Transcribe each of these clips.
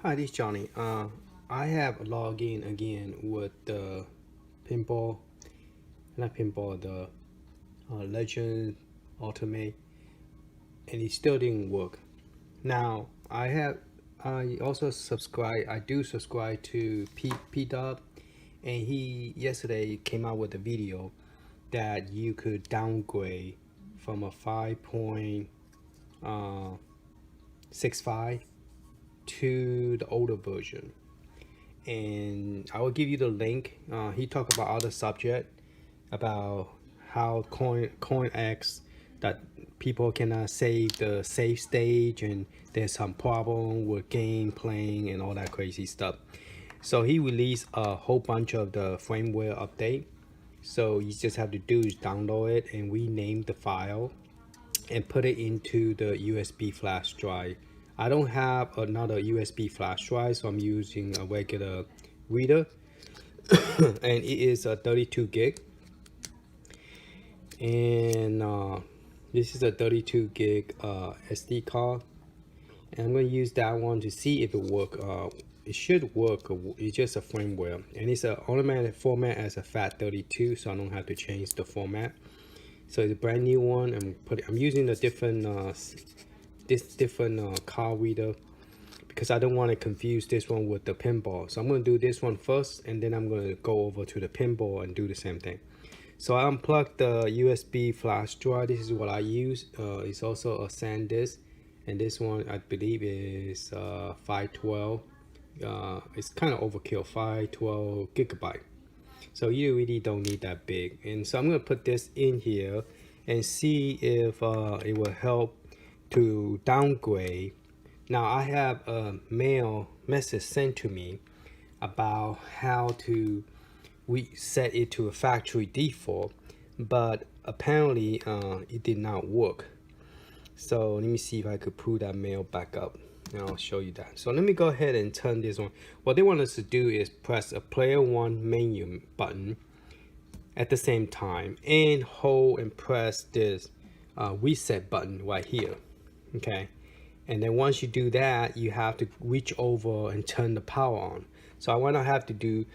Hi, this is Johnny. I have logged in again with the pinball, not pinball, the Legend Ultimate, and it still didn't work. Now I also subscribe. I do subscribe to PDub, and he yesterday came out with a video that you could downgrade from a 5.65 to the older version, and I will give you the link. He talked about other subject about how CoinX that people cannot save the save stage, and there's some problem with game playing and all that crazy stuff. So he released a whole bunch of the firmware update. So you just have to do is download it and rename the file and put it into the USB flash drive. I don't have another USB flash drive, so I'm using a regular reader and it is a 32 gig, and this is a 32 gig SD card, and I'm going to use that one to see if it work. It should work. It's just a firmware, and it's an automatic format as a FAT32, so I don't have to change the format. So it's a brand new one. I'm using a different card reader because I don't want to confuse this one with the pinball. So I'm going to do this one first, and then I'm going to go over to the pinball and do the same thing. So I unplugged the USB flash drive. This is what I use. It's also a SanDisk, and this one I believe is 512. It's kind of overkill, 512 gigabyte. So you really don't need that big. And so I'm going to put this in here and see if it will help to downgrade. Now I have a mail message sent to me about how to reset it to a factory default, but apparently it did not work. So let me see if I could pull that mail back up, and I'll show you that. So let me go ahead and turn this on. What they want us to do is press a player one menu button at the same time and hold and press this reset button right here. Okay, and then once you do that, you have to reach over and turn the power on. So I want to have to do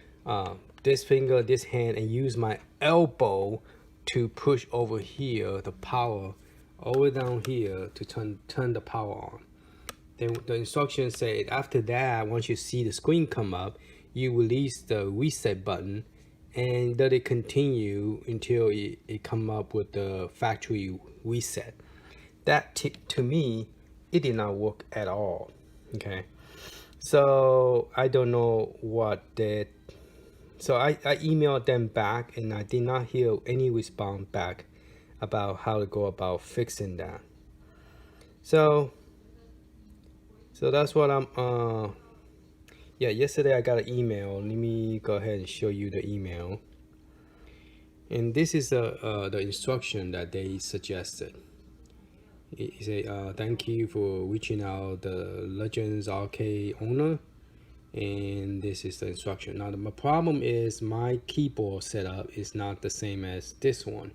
this finger, this hand, and use my elbow to push over here the power over down here to turn the power on. Then the instructions say after that, once you see the screen come up, you release the reset button and let it continue until it come up with the factory reset. That to me, it did not work at all. Okay, so I don't know what that. So I emailed them back, and I did not hear any response back about how to go about fixing that. So that's what I'm yeah, yesterday I got an email. Let me go ahead and show you the email. And this is the instruction that they suggested. It say, thank you for reaching out the Legends Arcade owner, and this is the instruction. Now the problem is my keyboard setup is not the same as this one.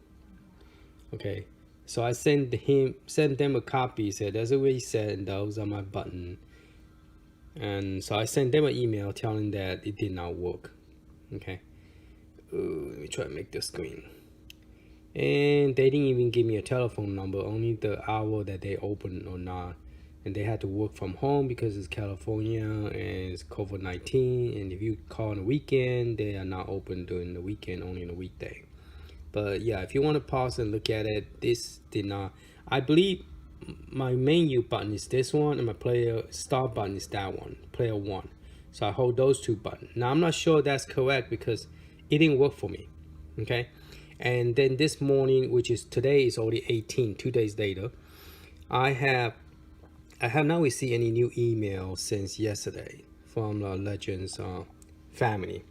Okay, so I sent them a copy, said there's a reset and those are my button, and so I sent them an email telling that it did not work. Okay, let me try to make the screen. And they didn't even give me a telephone number, only the hour that they open or not. And they had to work from home because it's California and it's COVID-19. And if you call on the weekend, they are not open during the weekend, only on the weekday. But yeah, if you want to pause and look at it, this did not. I believe my menu button is this one, and my player start button is that one, player one. So I hold those two buttons. Now I'm not sure that's correct because it didn't work for me. Okay. And then this morning, which is today, is already 18, 2 days later, I have not received any new email since yesterday from the Legends family.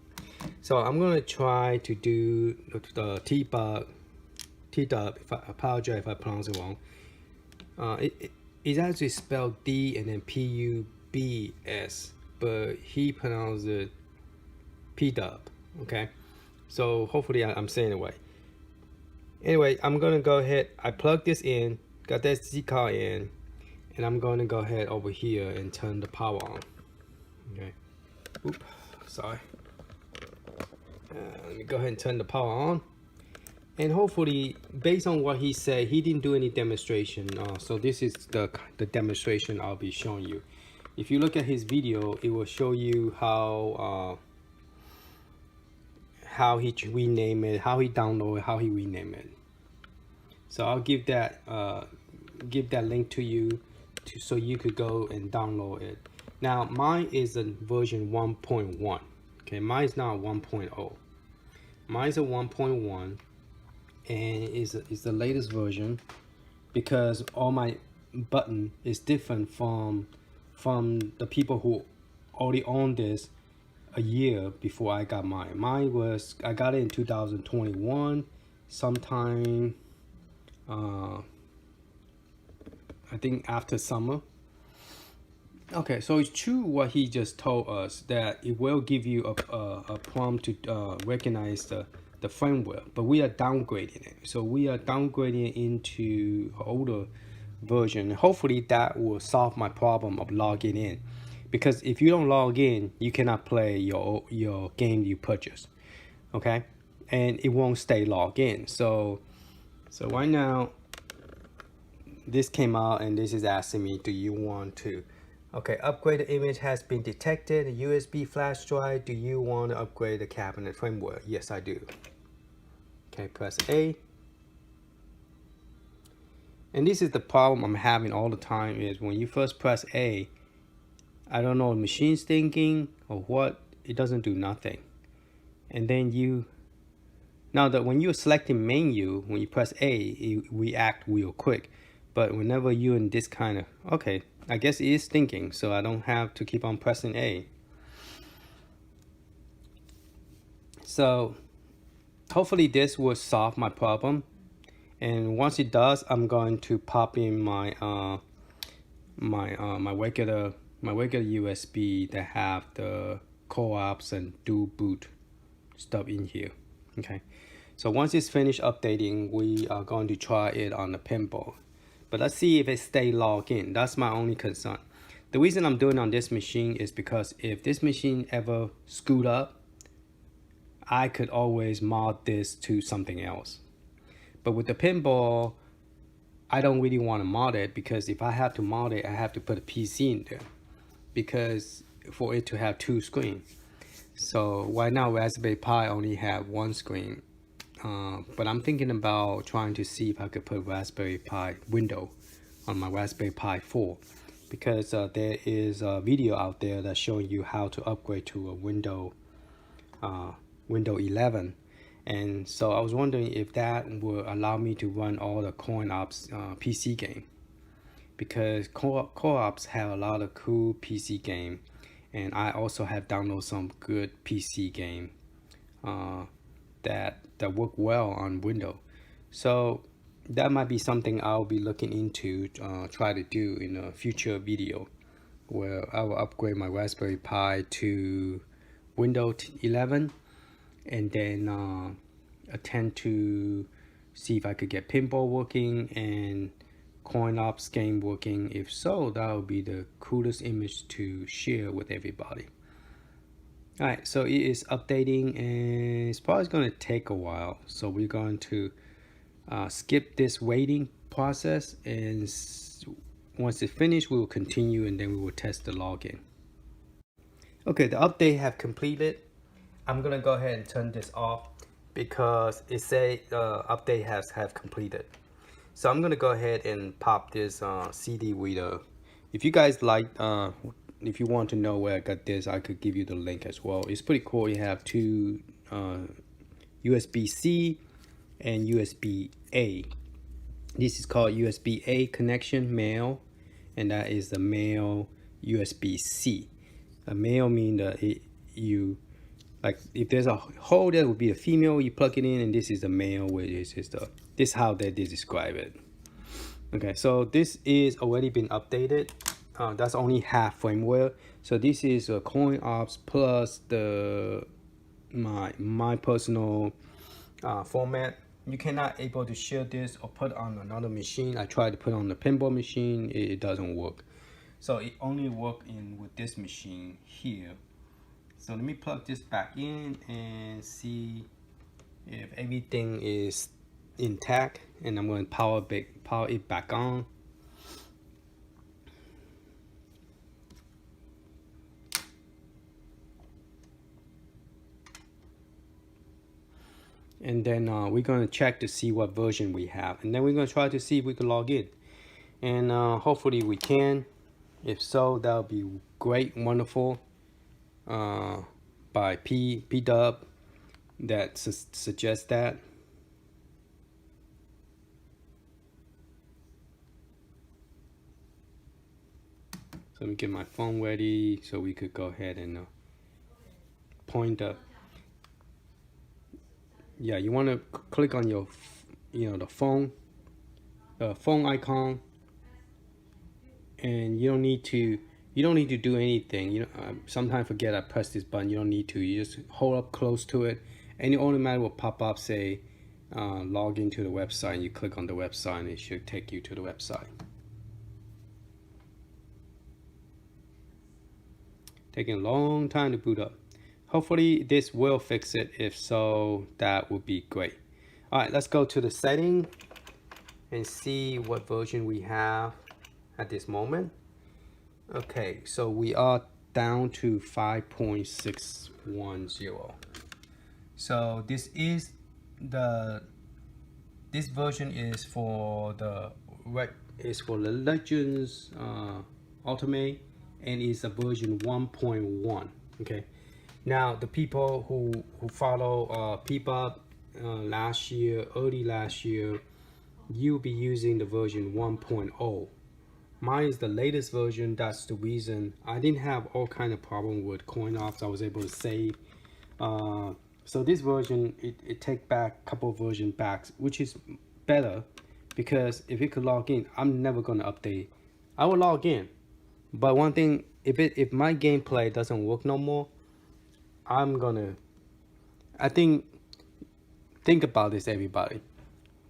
So I'm gonna try to do the DPub. I apologize if I pronounce it wrong. It's actually spelled D and then PUBS, but he pronounced it PDub. Okay, so hopefully I'm saying it right. Anyway, I'm gonna go ahead. I plug this in, got that SD card in, and I'm gonna go ahead over here and turn the power on. Okay. Oop, sorry. Let me go ahead and turn the power on. And hopefully, based on what he said, he didn't do any demonstration. So this is the demonstration I'll be showing you. If you look at his video, it will show you how he rename it, how he download it, how he rename it. So I'll give that link to you so you could go and download it. Now mine is a version 1.1. Okay, mine is not 1.0. Mine is a 1.1, and is the latest version because all my button is different from the people who already own this a year before I got mine. I got it in 2021 sometime, I think after summer. Okay, so it's true what he just told us, that it will give you a prompt to recognize the firmware, but we are downgrading it. So we are downgrading it into older version. Hopefully that will solve my problem of logging in, because if you don't log in, you cannot play your game you purchased. Okay, and it won't stay logged in. So right now this came out, and this is asking me, do you want to, okay, upgraded image has been detected, a USB flash drive, do you want to upgrade the cabinet firmware? Yes, I do. Okay, press A. And this is the problem I'm having all the time, is when you first press A, I don't know the machine's thinking or what, it doesn't do nothing. And then now that when you're selecting menu, when you press A, it react real quick. But whenever you're in this kind of, okay, I guess it is thinking, so I don't have to keep on pressing A. So hopefully this will solve my problem. And once it does, I'm going to pop in my my regular USB that have the co-ops and dual boot stuff in here. Okay, so once it's finished updating, we are going to try it on the pinball. But let's see if it stay logged in. That's my only concern. The reason I'm doing it on this machine is because if this machine ever screwed up, I could always mod this to something else. But with the pinball, I don't really want to mod it, because if I have to mod it, I have to put a PC in there, because for it to have two screens. So right now Raspberry Pi only have one screen. But I'm thinking about trying to see if I could put Raspberry Pi window on my Raspberry Pi 4, because there is a video out there that's showing you how to upgrade to a Windows 11. And so I was wondering if that will allow me to run all the CoinOps PC game, because co-ops have a lot of cool PC game, and I also have downloaded some good PC game that work well on Windows. So that might be something I'll be looking into, try to do in a future video, where I will upgrade my Raspberry Pi to Windows 11, and then attempt to see if I could get pinball working and CoinOps game working. If so, that would be the coolest image to share with everybody. Alright, so it is updating, and it's probably going to take a while. So we're going to skip this waiting process, and once it's finished, we will continue, and then we will test the login. Okay, the update have completed. I'm going to go ahead and turn this off, because it say update have completed. So I'm gonna go ahead and pop this CD reader. If you guys like, if you want to know where I got this, I could give you the link as well. It's pretty cool. You have two USB-C and USB-A. This is called USB-A connection, male, and that is the male USB-C. A male mean that you, like, if there's a hole, that would be a female, you plug it in, and this is the male, where this is this is how they describe it. Okay, so this is already been updated. That's only half firmware. So this is a CoinOps plus my personal format. You cannot able to share this or put on another machine. I tried to put on the pinball machine, it doesn't work. So it only works in with this machine here. So let me plug this back in and see if everything is intact, and I'm going to power it back on. And then we're going to check to see what version we have, and then we're going to try to see if we can log in, and hopefully we can. If so, that would be great, wonderful. By PDub that suggests that. So let me get my phone ready so we could go ahead and point up. Yeah, you want to click on your, the phone icon, and you don't need to do anything. Sometimes forget I press this button. You don't need to. You just hold up close to it, and it automatically will pop up say log into the website, and you click on the website and it should take you to the website. Taking a long time to boot up. Hopefully this will fix it. If so, that would be great. All right, let's go to the setting and see what version we have at this moment. Okay, so we are down to 5.610. So this version is for the Legends Ultimate, and is a version 1.1. Okay, now the people who follow PDub early last year, you'll be using the version 1.0. Mine is the latest version. That's the reason I didn't have all kind of problem with CoinOpsX. I was able to save. So this version, it take back a couple of version backs, which is better, because if it could log in, I'm never gonna update. I will log in, but one thing, if my gameplay doesn't work no more, think about this, everybody.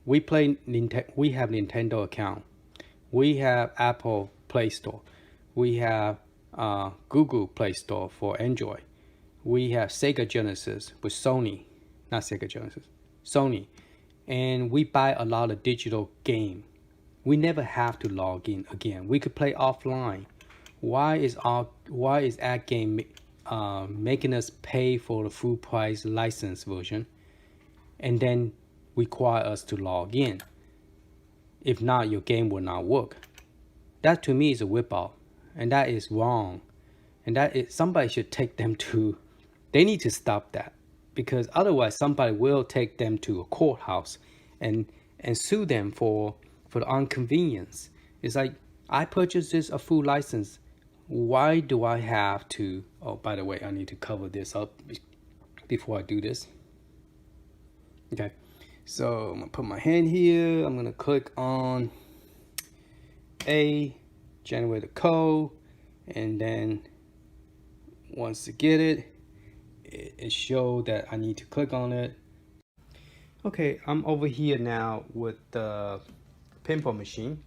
We have Nintendo account. We have Apple Play Store. We have Google Play Store for Android. We have Sega Genesis with Sony, not Sega Genesis, Sony. And we buy a lot of digital game. We never have to log in again. We could play offline. Why is Atgames making us pay for the full price license version and then require us to log in? If not, your game will not work. That to me is a whip-off, and that is wrong. And somebody should take them to, they need to stop that, because otherwise somebody will take them to a courthouse and sue them for the inconvenience. It's like, I purchased a full license. Why do I have to, oh, by the way, I need to cover this up before I do this. Okay. So I'm gonna put my hand here. I'm gonna click on generate the code, and then once I get it shows that I need to click on it. Okay, I'm over here now with the pinball machine.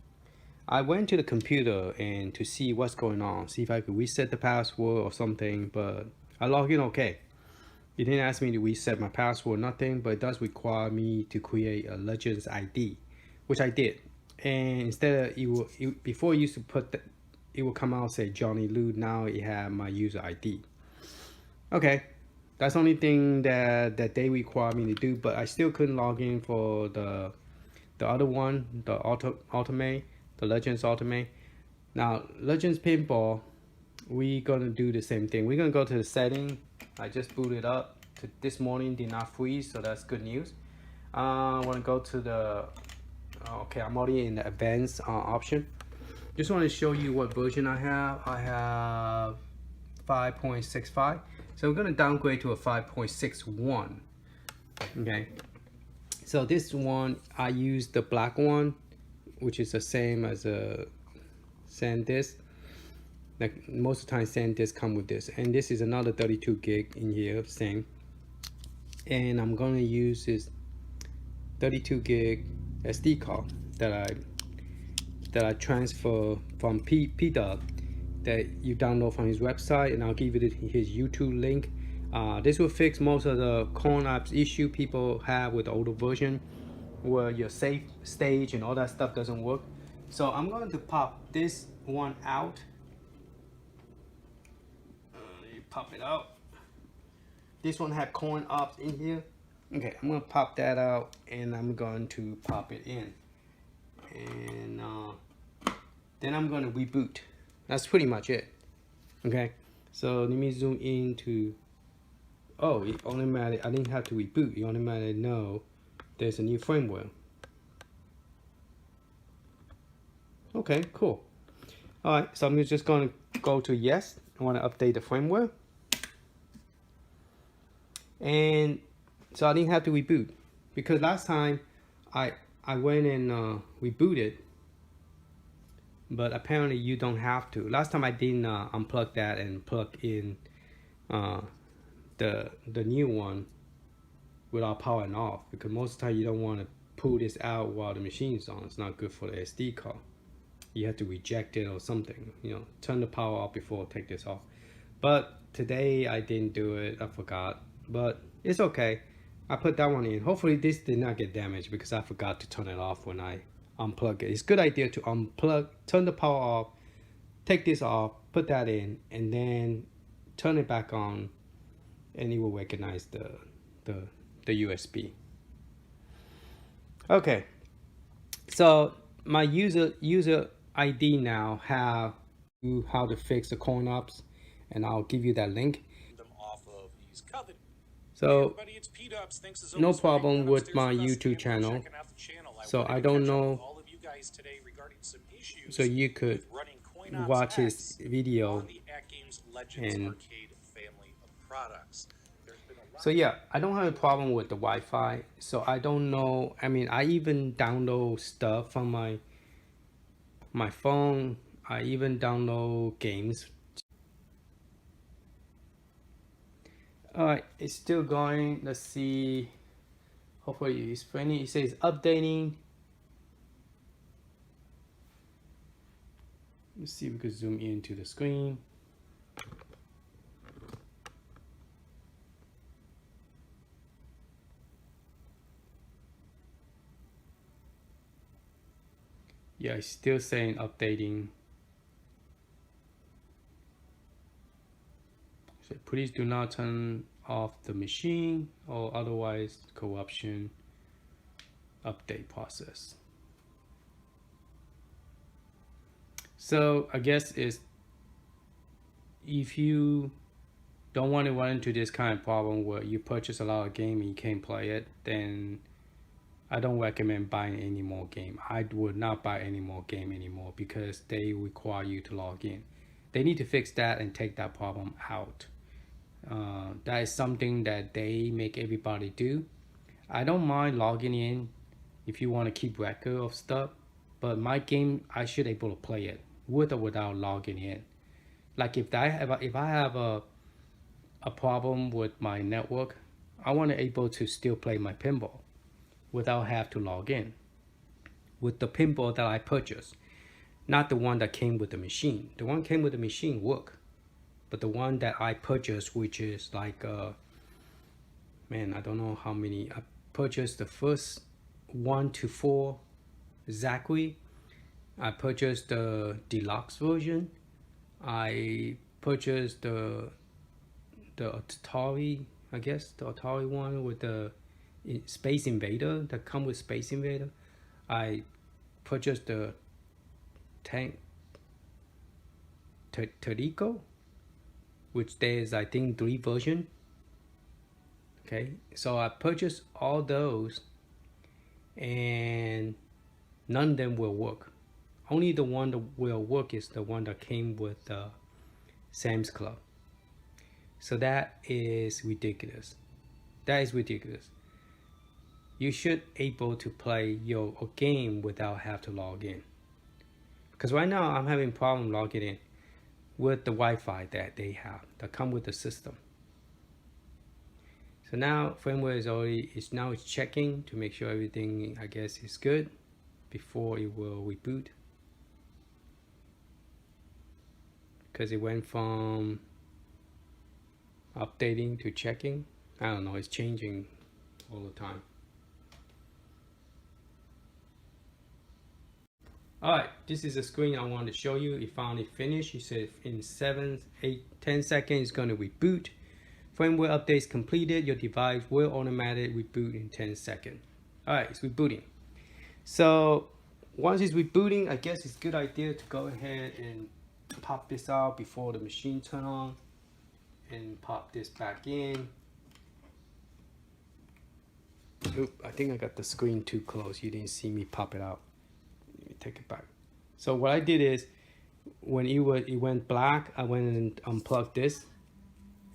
I went to the computer and to see what's going on, see if I could reset the password or something, but I logged in okay. It didn't ask me to reset my password, nothing, but it does require me to create a Legends ID, which I did. And instead of before it used to it will come out say Johnny Lou. Now it had my user ID. Okay, that's the only thing that they require me to do, but I still couldn't log in for the other one, the Ultimate, the Legends Ultimate. Now Legends Pinball, we're gonna do the same thing. We're gonna go to the setting. I just booted up this morning, did not freeze, so that's good news. I want to go to the okay, I'm already in the advanced option. Just want to show you what version I have. I have 5.65, so we're going to downgrade to a 5.61. okay, so this one I use the black one, which is the same as a SanDisk. Like most of the time SanDisk come with this, and this is another 32 gig in here, same. And I'm going to use this 32 gig SD card that I transfer from PDub, that you download from his website, and I'll give you his YouTube link. This will fix most of the CoinOps issue people have with the older version, where your save stage and all that stuff doesn't work. So I'm going to pop this one out. Pop it out. This one had CoinOps in here. Okay, I'm gonna pop that out, and I'm going to pop it in, and then I'm gonna reboot. That's pretty much it. Okay, so let me zoom into. Oh, it automatically. I didn't have to reboot. It automatically know there's a new firmware. Okay, cool. All right, so I'm just gonna go to yes. I want to update the firmware, and so I didn't have to reboot, because last time I went and rebooted, but apparently you don't have to. Last time I didn't unplug that and plug in the new one without powering off, because most of the time you don't want to pull this out while the machine's on. It's not good for the SD card. You have to reject it or something, you know, turn the power off before take this off. But today I didn't do it, I forgot, but it's okay. I put that one in. Hopefully this did not get damaged, because I forgot to turn it off when I unplug it. It's a good idea to unplug, turn the power off, take this off, put that in, and then turn it back on, and it will recognize the USB. Okay, so my user ID now have how to fix the CoinOps, and I'll give you that link. So no problem with my YouTube channel. So I don't know. So you could watch his video and so yeah, I don't have a problem with the Wi-Fi. So I don't know. I mean, I even download stuff from my phone. I even download games. All right, it's still going. Let's see. Hopefully it's funny. It says updating. Let's see if we could zoom into the screen. Yeah, it's still saying updating. So please do not turn off the machine, or otherwise corruption update process. So I guess is if you don't want to run into this kind of problem where you purchase a lot of game and you can't play it, then I don't recommend buying any more game. I would not buy any more game anymore, because they require you to log in. They need to fix that and take that problem out. That is something that they make everybody do. I don't mind logging in if you want to keep record of stuff, but my game, I should able to play it with or without logging in. Like if I have a problem with my network, I want to able to still play my pinball without have to log in with the pinball that I purchased, not the one that came with the machine. The one came with the machine work, but the one that I purchased, which is like man, I don't know how many. I purchased the first 1 to 4 exactly. I purchased the deluxe version. I purchased the Atari, I guess the Atari one with the Space Invader that come with Space Invader. I purchased the Terico, which there's I think 3 version. Okay, so I purchased all those, and none of them will work. Only the one that will work is the one that came with Sam's Club. So that is ridiculous. That is ridiculous. You should able to play your game without have to log in. Because right now I'm having problem logging in with the Wi-Fi that they have that come with the system. So now firmware is now checking to make sure everything, I guess, is good before it will reboot. because it went from updating to checking. I don't know, it's changing all the time. Alright, this is a screen I wanted to show you. It finally finished. It said in 7, 8, 10 seconds it's going to reboot. Firmware updates completed. Your device will automatically reboot in 10 seconds. Alright, it's rebooting. So once it's rebooting, I guess it's a good idea to go ahead and pop this out before the machine turn on and pop this back in. Oop, I think I got the screen too close. You didn't see me pop it out. Let me take it back. So what I did is, when it went black, I went and unplugged this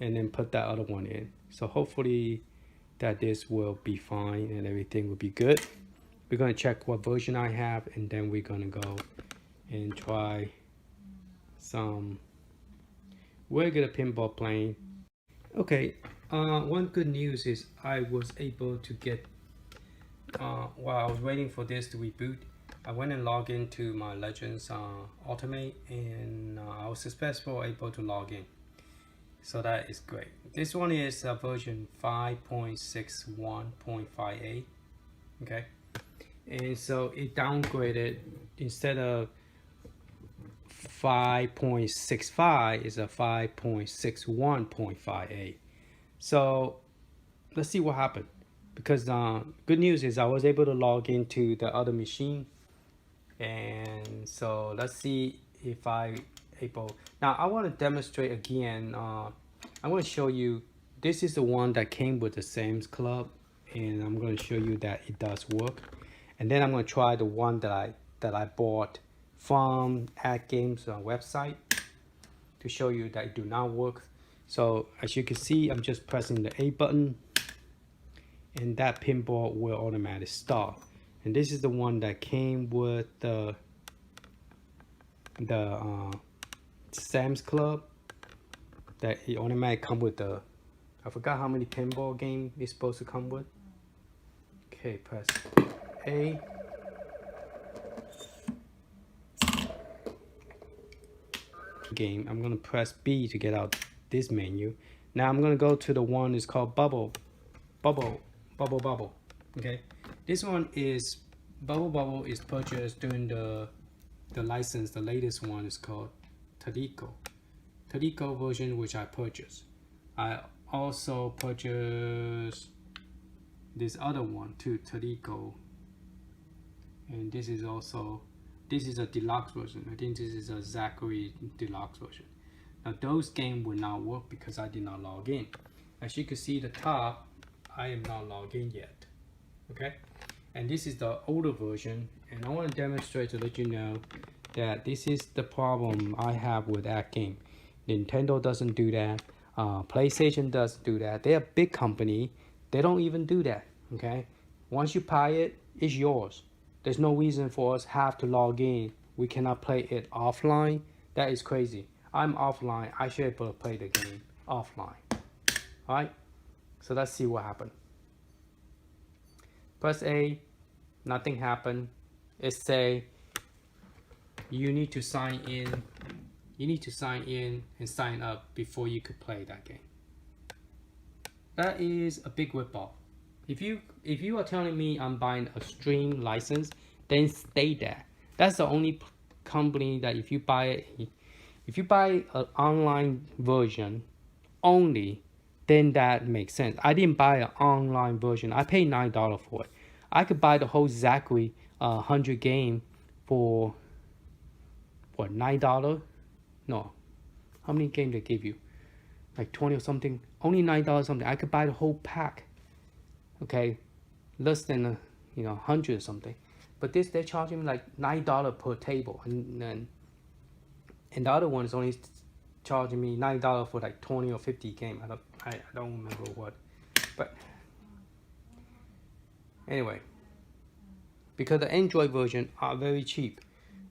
and then put that other one in. So hopefully that this will be fine and everything will be good. We're going to check what version I have, and then we're going to go and try some regular pinball playing. Okay, one good news is I was able to get, while I was waiting for this to reboot, I went and logged into my Legends Ultimate, and I was successfully able to log in. So that is great. This one is version 5.61.58. Okay, and so it downgraded. Instead of 5.65 is a 5.61.58. So let's see what happened, because good news is I was able to log into the other machine, and so let's see if I able. Now I want to demonstrate again. I'm going to show you, this is the one that came with the Sam's Club, and I'm going to show you that it does work, and then I'm going to try the one that I bought from Atgames website to show you that it do not work. So as you can see, I'm just pressing the A button, and that pinball will automatically start. And this is the one that came with the Sam's Club, that it automatically come with the, I forgot how many pinball game it's supposed to come with. Okay, press A. Game. I'm gonna press B to get out this menu. Now I'm gonna go to the one that's called Bubble. Okay, this one is Bubble is purchased during the license. The latest one is called Tadico version, which I purchased. I also purchased this other one too, Tadico, and this is also, this is a deluxe version. I think this is a Zachary deluxe version. Now those games will not work because I did not log in. As you can see the top, I am not logged in yet. Okay, and this is the older version, and I want to demonstrate to let you know that this is the problem I have with that game. Nintendo doesn't do that. PlayStation doesn't do that. They're a big company. They don't even do that. Okay, once you buy it, it's yours. There's no reason for us have to log in. We cannot play it offline. That is crazy. I'm offline. I should be able to play the game offline. All right, so let's see what happened. Press A, nothing happened. It say you need to sign in. You need to sign in and sign up before you could play that game. That is a big ripoff. If you are telling me I'm buying a stream license, then stay there. That's the only company that if you buy an online version only, then that makes sense. I didn't buy an online version. I paid $9 for it. I could buy the whole Zachary 100 game for what, $9? No, how many games they give you? Like 20 or something. Only $9 something. I could buy the whole pack. Okay, less than 100 or something. But this, they're charging me like $9 per table, and the other one is only charging me $9 for like 20 or 50 game. I don't remember what, but anyway, because the Android version are very cheap,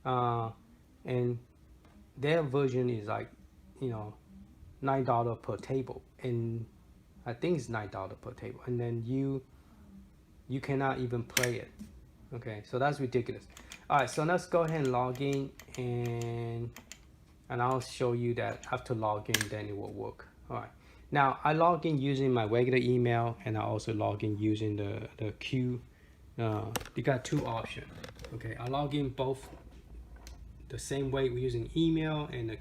and their version is like $9 per table, and I think it's $9 per table, and then you cannot even play it. Okay, so that's ridiculous. All right, so let's go ahead and log in, and and I'll show you that after log in, then it will work. All right. Now I log in using my regular email, and I also log in using the Q. You got two options. Okay, I log in both the same way. We're using email and the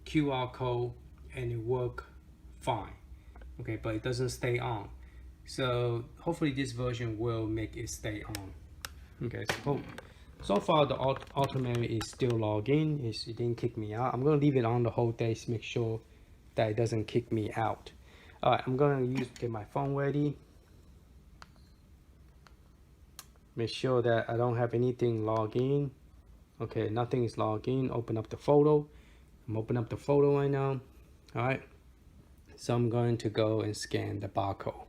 QR code, and it work fine. Okay, but it doesn't stay on. So hopefully this version will make it stay on. Okay, so far the automatic is still logging. It didn't kick me out. I'm gonna leave it on the whole day to make sure that it doesn't kick me out. All right, I'm gonna get my phone ready. Make sure that I don't have anything logged in. Okay, nothing is logged in. Open up the photo. I'm opening up the photo right now. All right, so I'm going to go and scan the barcode.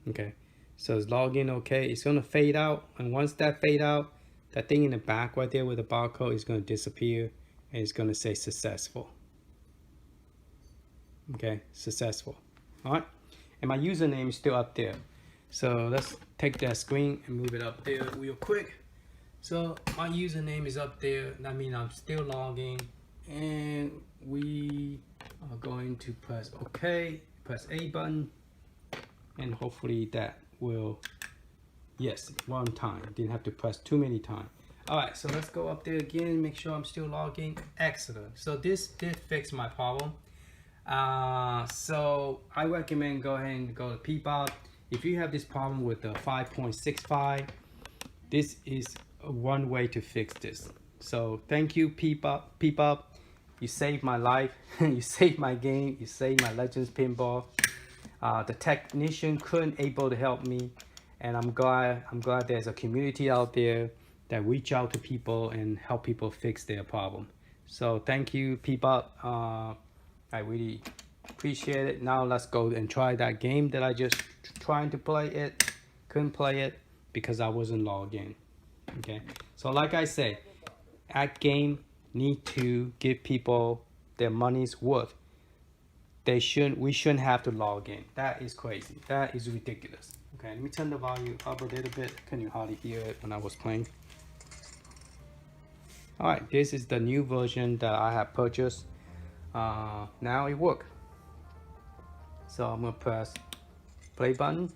Okay, so it's login. Okay, it's gonna fade out, and once that fade out, that thing in the back right there with the barcode is gonna disappear, and it's gonna say successful. Okay, successful. All right, and my username is still up there. So let's take that screen and move it up there real quick. So my username is up there. That means I'm still logging, and we are going to press OK, press A button. And hopefully that will, yes, one time. Didn't have to press too many times. All right, so let's go up there again, make sure I'm still logging. Excellent. So this did fix my problem. So I recommend go ahead and go to PDub. If you have this problem with the 5.65, this is one way to fix this. So thank you, PDub. You saved my life. You saved my game. You saved my Legends Pinball. The technician couldn't able to help me, and I'm glad there's a community out there that reach out to people and help people fix their problem. So thank you, PDub. I really appreciate it. Now let's go and try that game that I just trying to play it. Couldn't play it because I wasn't logged in. Okay, so like I say, Atgames need to give people their money's worth. We shouldn't have to log in. That is crazy. That is ridiculous. Okay, let me turn the volume up a little bit. Can you hardly hear it when I was playing? All right, this is the new version that I have purchased. Now it works. So I'm gonna press play button.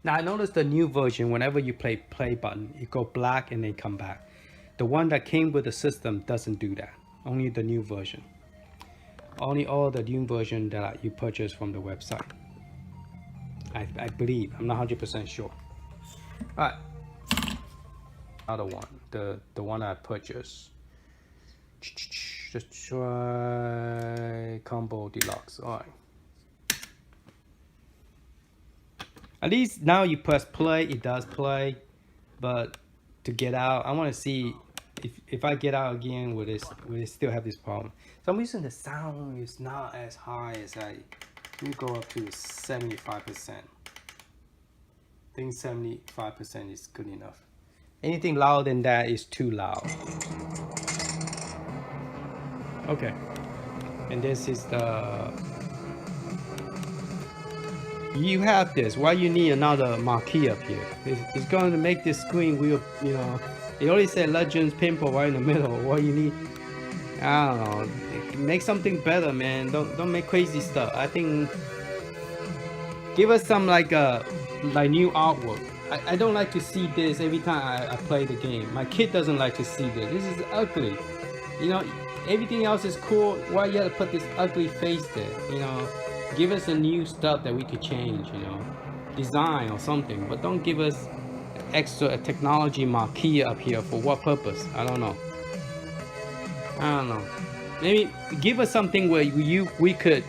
Now I noticed the new version, whenever you play button, it go black and then come back. The one that came with the system doesn't do that. Only the new version. Only all the new version that you purchase from the website. I believe. I'm not 100% sure. All right. Other one, the one I purchased. Just try Combo Deluxe. All right. At least now you press play, it does play. But to get out, I want to see if I get out again, will it still have this problem? So I'm using the sound is not as high as let me go up to 75%. I think 75% is good enough. Anything louder than that is too loud. Okay. And this is you have this. Why you need another marquee up here? It's going to make this screen real, you know. It already said Legends Pinball right in the middle. What you need, I don't know. Make something better, man. Don't make crazy stuff. I think give us some like new artwork. I don't like to see this every time I play the game. My kid doesn't like to see this. This is ugly. You know, everything else is cool. Why you gotta put this ugly face there? You know, give us a new stuff that we could change. You know, design or something. But don't give us extra technology marquee up here for what purpose? I don't know. Maybe give us something where we could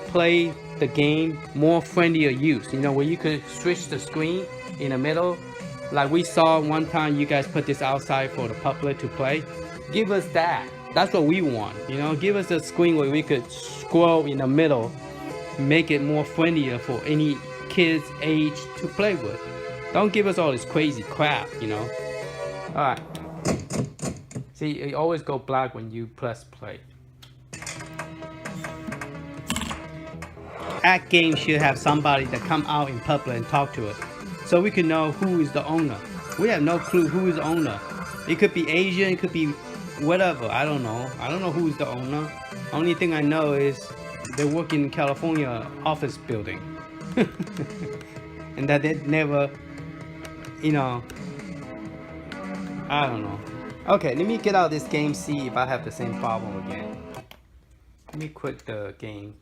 play the game more friendlier use. You know, where you could switch the screen in the middle, like we saw one time. You guys put this outside for the public to play. Give us that. That's what we want. You know, give us a screen where we could scroll in the middle, make it more friendlier for any kids age to play with. Don't give us all this crazy crap, you know. All right. See, it always go black when you press play. Atgames should have somebody that come out in public and talk to us. so we can know who is the owner. We have no clue who is the owner. It could be Asian, it could be whatever. I don't know. I don't know who is the owner. Only thing I know is they work in California office building. And that they never, you know, I don't know. Okay, let me get out of this game, see if I have the same problem again. Let me quit the game.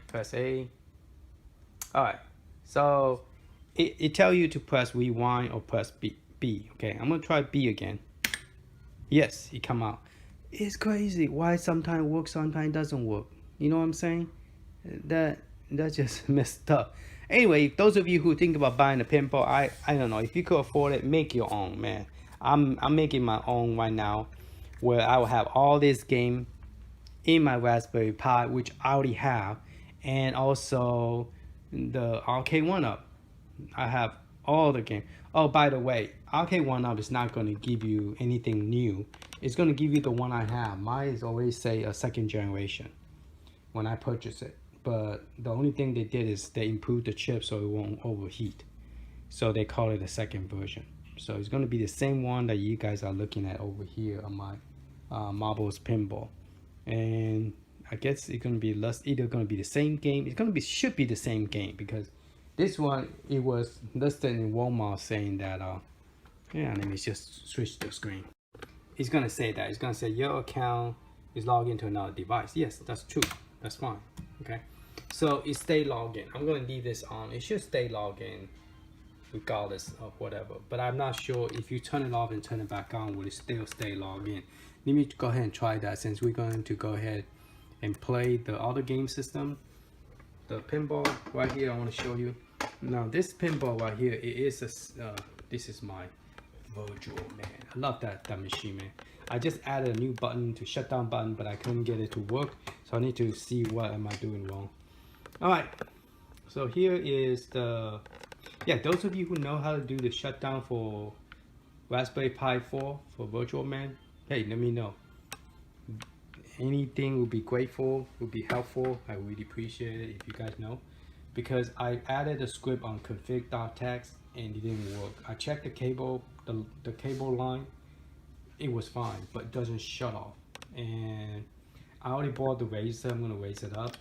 Press A. Alright, so it tells you to press rewind or press B. Okay, I'm gonna try B again. Yes, it come out. It's crazy why sometimes works, sometimes doesn't work. You know what I'm saying? That's just messed up. Anyway, those of you who think about buying a pinball, I don't know, if you could afford it, make your own, man. I'm making my own right now, where I will have all this game in my Raspberry Pi, which I already have, and also the Arcade 1UP. I have all the game. Oh, by the way, Arcade 1UP is not going to give you anything new. It's going to give you the one I have. Mine is always say a second generation when I purchase it. But the only thing they did is they improved the chip so it won't overheat. So they call it a second version. So it's going to be the same one that you guys are looking at over here on my Marbles Pinball. And I guess it's going to be either going to be the same game. It's going to be, should be the same game, because this one, it was listed in Walmart saying that, yeah, let me just switch the screen. It's going to say that. It's going to say your account is logged into another device. Yes, that's true. That's fine. Okay. So it stay logged in. I'm going to leave this on. It should stay logged in regardless of whatever. But I'm not sure if you turn it off and turn it back on, will it still stay logged in? Let me go ahead and try that, since we're going to go ahead and play the other game system. The pinball right here, I want to show you. Now this pinball right here, it is a this is my virtual, man. I love that machine, man. I just added a new button to shutdown button, but I couldn't get it to work, so I need to see what am I doing wrong. All right, so here is the, yeah, those of you who know how to do the shutdown for Raspberry Pi 4 for Virtual Man, hey, let me know. Anything would be grateful, would be helpful. I really appreciate it if you guys know, because I added a script on config.txt and it didn't work. I checked the cable, the cable line, it was fine, but it doesn't shut off. And I already bought the razor. I'm gonna raise it up.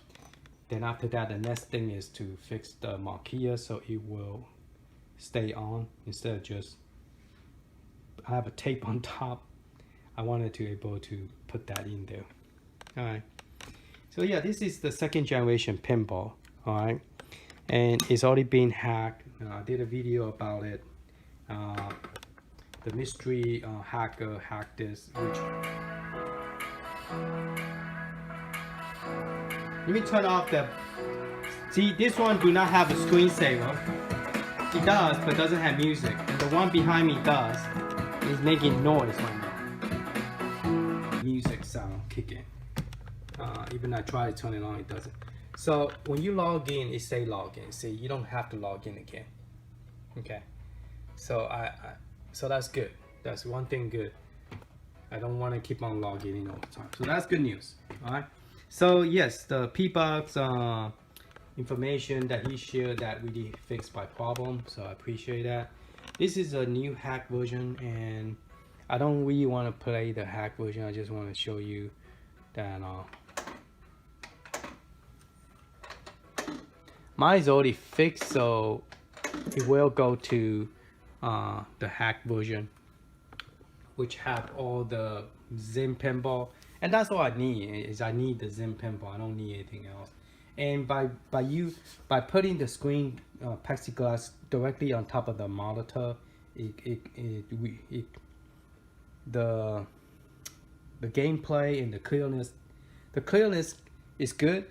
Then after that, the next thing is to fix the marquee so it will stay on instead of just, I have a tape on top. I wanted to be able to put that in there. All right, so yeah, this is the second generation pinball. All right, and it's already been hacked. I did a video about it. The mystery hacker hacked this, which, let me turn off the, see, this one do not have a screensaver. It does, but doesn't have music. And the one behind me does. It's making noise right now. Music sound kicking. Even I try to turn it on, it doesn't. So when you log in, it say log in. See, you don't have to log in again. Okay. So so that's good. That's one thing good. I don't want to keep on logging in all the time. So that's good news. All right. So yes, the PDub's information that he shared that really fixed my problem. So I appreciate that. This is a new hack version, and I don't really want to play the hack version. I just want to show you that mine is already fixed, so it will go to the hack version, which have all the Zim pinball, and that's all I need. Is I need the Zim pinball. I don't need anything else. And by putting the screen plexiglass directly on top of the monitor, the gameplay and the clearness is good.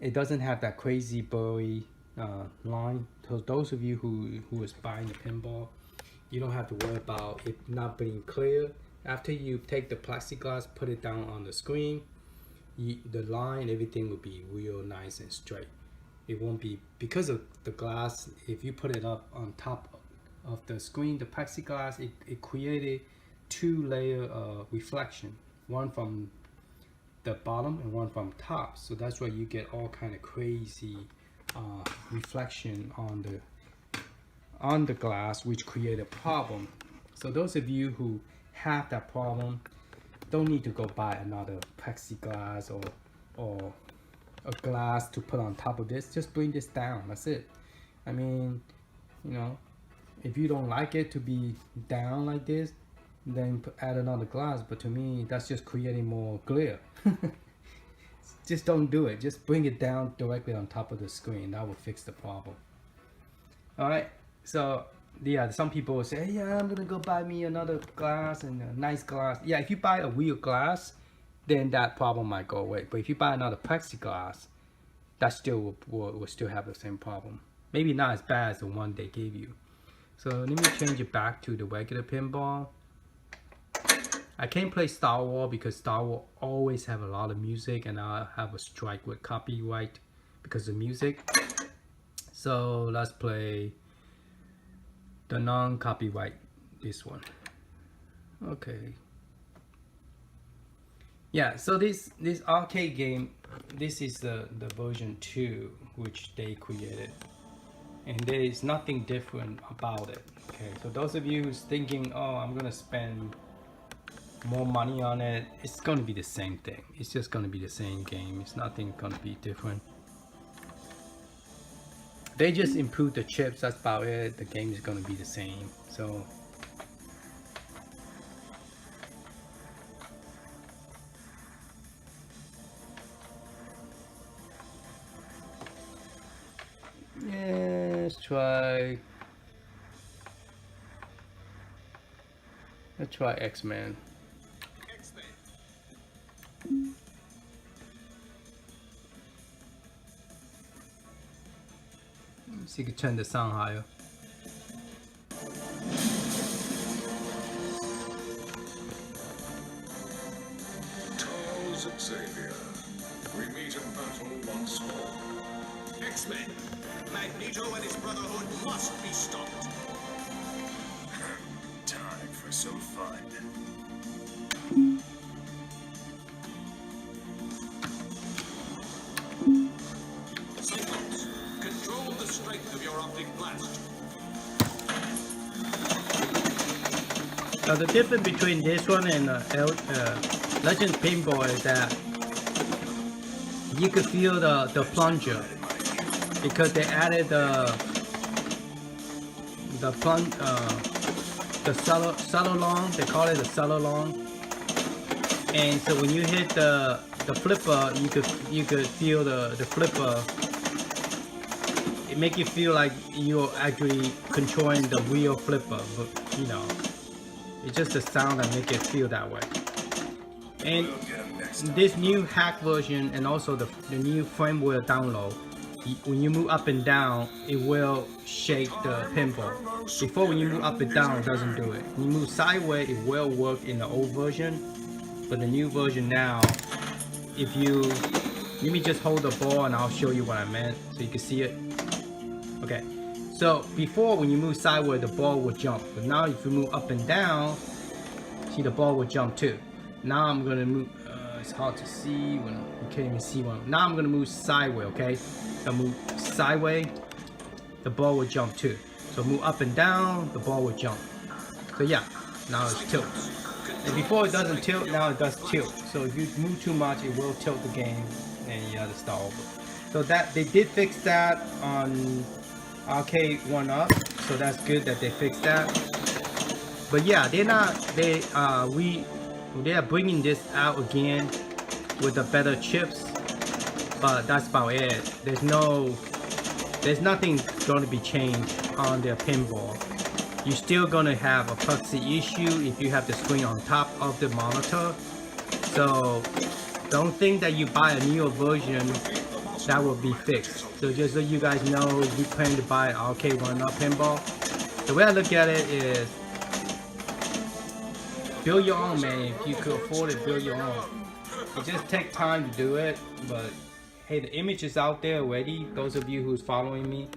It doesn't have that crazy blurry line. So those of you who is buying the pinball, you don't have to worry about it not being clear. After you take the plexiglass, put it down on the screen, the line, everything will be real nice and straight. It won't be, because of the glass, if you put it up on top of the screen, the plexiglass, it created two layer reflection, one from the bottom and one from top. So that's why you get all kind of crazy reflection on on the glass, which create a problem. So those of you who have that problem don't need to go buy another plexiglass or a glass to put on top of this. Just bring this down. That's it. I mean, you know, if you don't like it to be down like this, then add another glass. But to me, that's just creating more glare. Just don't do it. Just bring it down directly on top of the screen. That will fix the problem. All right. So yeah, some people will say, hey, yeah, I'm gonna go buy me another glass and a nice glass. Yeah, if you buy a real glass, then that problem might go away. But if you buy another plexiglass, that still will still have the same problem. Maybe not as bad as the one they gave you. So let me change it back to the regular pinball. I can't play Star Wars because Star Wars always have a lot of music, and I have a strike with copyright because of music. So let's play the non-copyright, this one. Okay. Yeah, so this arcade game, this is the version 2 which they created, and there is nothing different about it. Okay, so those of you who's thinking, oh, I'm gonna spend more money on it, it's gonna be the same thing. It's just gonna be the same game. It's nothing gonna be different. They just improved the chips, that's about it. The game is gonna be the same. So yeah, let's try X-Men. See if you can turn the sound higher. Charles Xavier, we meet in battle once more. X-Men, Magneto and his Brotherhood must be stopped. Time for some fun. Cyclops, control the strength of your optic blast. Now the difference between this one and Legends Pinball is that you could feel the plunger because they added the cellulon. They call it the cellulon, and so when you hit the flipper, you could feel the flipper. It make you feel like you're actually controlling the real flipper, but you know, it's just the sound that make it feel that way. And this new hack version and also the new firmware download, when you move up and down, it will shake the pinball. Before, when you move up and down, it doesn't do it. When you move sideways, it will work in the old version, but the new version now, if you let me just hold the ball and I'll show you what I meant so you can see it. Okay, so before, when you move sideways, the ball will jump, but now if you move up and down, see, the ball will jump too. Now I'm gonna move. It's hard to see when you can't even see one. Now I'm gonna move sideways. Okay, so move sideways, the ball will jump too. So move up and down, the ball will jump. So yeah, now it's tilt. And before it doesn't tilt, now it does tilt. So if you move too much, it will tilt the game, and you have to start over. So that they did fix that on Arcade 1-Up. So that's good that they fixed that. But yeah, they are bringing this out again with the better chips, but that's about it. There's nothing going to be changed on their pinball. You're still going to have a proxy issue if you have the screen on top of the monitor. So don't think that you buy a newer version that will be fixed. So just so you guys know, if you plan to buy an Arcade 1-Up pinball, the way I look at it is build your own, man. If you could afford it, build your own. It just takes time to do it, but hey, the image is out there already. Those of you who's following me,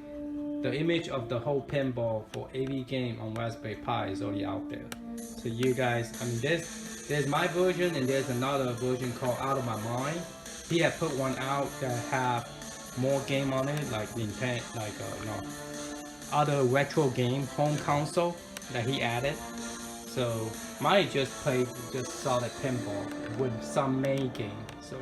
the image of the whole pinball for AV game on Raspberry Pi is already out there. So you guys, I mean, there's my version and there's another version called Out of My Mind. He had put one out that have more game on it, like Nintendo, like other retro game home console that he added. So mine just solid pinball with some main game. So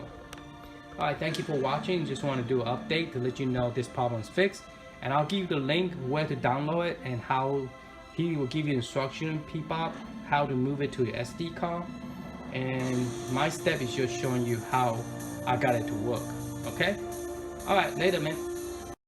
alright, thank you for watching. Just want to do an update to let you know this problem is fixed, and I'll give you the link where to download it and how he will give you instruction PDub how to move it to your SD card, and my step is just showing you how I got it to work. Okay, alright, later man.